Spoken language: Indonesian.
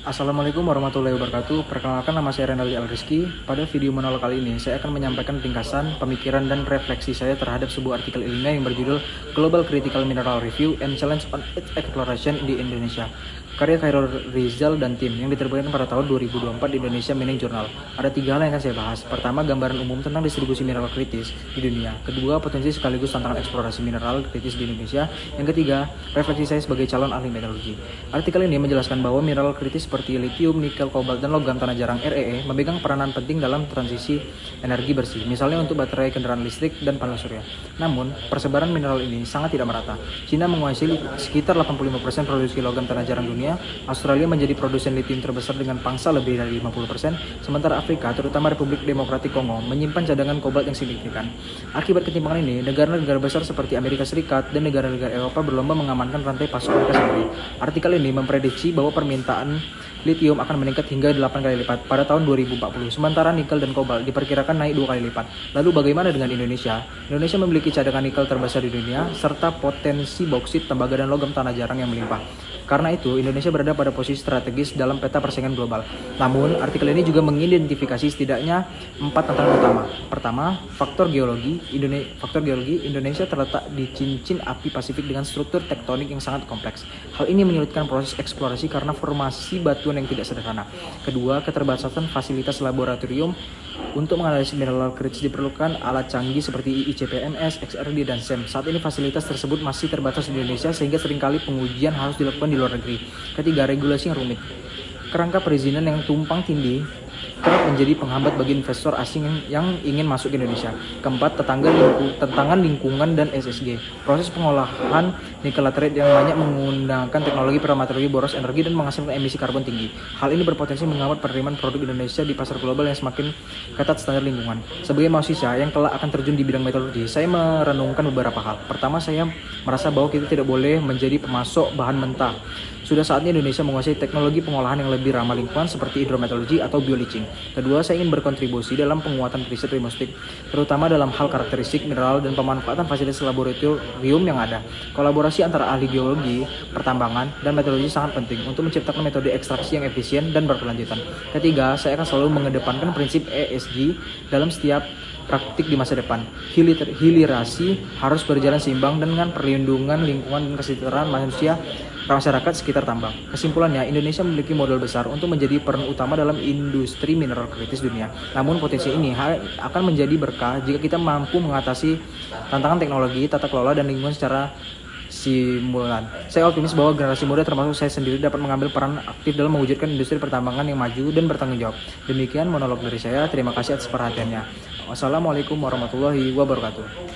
Assalamualaikum warahmatullahi wabarakatuh. Perkenalkan, nama saya Renaldi Al-Rizky. Pada video monolog kali ini, saya akan menyampaikan ringkasan, pemikiran, dan refleksi saya terhadap sebuah artikel ilmiah yang berjudul Global Critical Mineral Review and Challenge on its Exploration in Indonesia, karya Khairul Rizal dan tim, yang diterbitkan pada tahun 2024 di Indonesia Mining Journal. Ada 3 hal yang akan saya bahas. Pertama, gambaran umum tentang distribusi mineral kritis di dunia. Kedua, potensi sekaligus tantangan eksplorasi mineral kritis di Indonesia. Yang ketiga, refleksi saya sebagai calon ahli metalurgi. Artikel ini menjelaskan bahwa mineral kritis seperti litium, nikel, kobalt, dan logam tanah jarang (REE) memegang peranan penting dalam transisi energi bersih, misalnya untuk baterai kendaraan listrik dan panel surya. Namun, persebaran mineral ini sangat tidak merata. Cina menguasai sekitar 85% produksi logam tanah jarang dunia, Australia menjadi produsen litium terbesar dengan pangsa lebih dari 50%, sementara Afrika, terutama Republik Demokratik Kongo, menyimpan cadangan kobalt yang signifikan. Akibat ketimpangan ini, negara-negara besar seperti Amerika Serikat dan negara-negara Eropa berlomba mengamankan rantai pasok mereka sendiri. Artikel ini memprediksi bahwa permintaan litium akan meningkat hingga 8 kali lipat pada tahun 2040, sementara nikel dan kobalt diperkirakan naik 2 kali lipat. Lalu bagaimana dengan Indonesia? Indonesia memiliki cadangan nikel terbesar di dunia, serta potensi bauksit, tembaga, dan logam tanah jarang yang melimpah. Karena itu, Indonesia berada pada posisi strategis dalam peta persaingan global. Namun, artikel ini juga mengidentifikasi setidaknya 4 tantangan utama. Pertama, faktor geologi. Indonesia terletak di cincin api Pasifik dengan struktur tektonik yang sangat kompleks. Hal ini menyulitkan proses eksplorasi karena formasi batuan yang tidak sederhana. Kedua, keterbatasan fasilitas laboratorium. Untuk menganalisis mineral kritis diperlukan alat canggih seperti ICP-NS, XRD, dan SEM. Saat ini fasilitas tersebut masih terbatas di Indonesia sehingga seringkali pengujian harus dilakukan di luar negeri. Ketiga, regulasi yang rumit. Kerangka perizinan yang tumpang tindih kerap menjadi penghambat bagi investor asing yang ingin masuk ke Indonesia. Keempat, tantangan lingkungan dan ESG. Proses pengolahan nikel laterite yang banyak menggunakan teknologi prematurgi boros energi dan menghasilkan emisi karbon tinggi. Hal ini berpotensi menghambat penerimaan produk Indonesia di pasar global yang semakin ketat standar lingkungan. Sebagai mahasiswa yang kelak akan terjun di bidang metalurgi, saya merenungkan beberapa hal. Pertama, saya merasa bahwa kita tidak boleh menjadi pemasok bahan mentah. Sudah saatnya Indonesia menguasai teknologi pengolahan yang lebih ramah lingkungan seperti hidrometalurgi atau bioleaching. Kedua, saya ingin berkontribusi dalam penguatan riset domestik, terutama dalam hal karakteristik mineral dan pemanfaatan fasilitas laboratorium yang ada. Kolaborasi antara ahli geologi, pertambangan, dan meteorologi sangat penting untuk menciptakan metode ekstraksi yang efisien dan berkelanjutan. Ketiga, saya akan selalu mengedepankan prinsip ESG dalam setiap praktik di masa depan. Hilirisasi harus berjalan seimbang dengan perlindungan lingkungan dan kesejahteraan masyarakat sekitar tambang. Kesimpulannya, Indonesia memiliki modal besar untuk menjadi peran utama dalam industri mineral kritis dunia. Namun potensi ini akan menjadi berkah jika kita mampu mengatasi tantangan teknologi, tata kelola, dan lingkungan secara simulan. Saya optimis bahwa generasi muda termasuk saya sendiri dapat mengambil peran aktif dalam mewujudkan industri pertambangan yang maju dan bertanggung jawab. Demikian monolog dari saya. Terima kasih atas perhatiannya. Wassalamualaikum warahmatullahi wabarakatuh.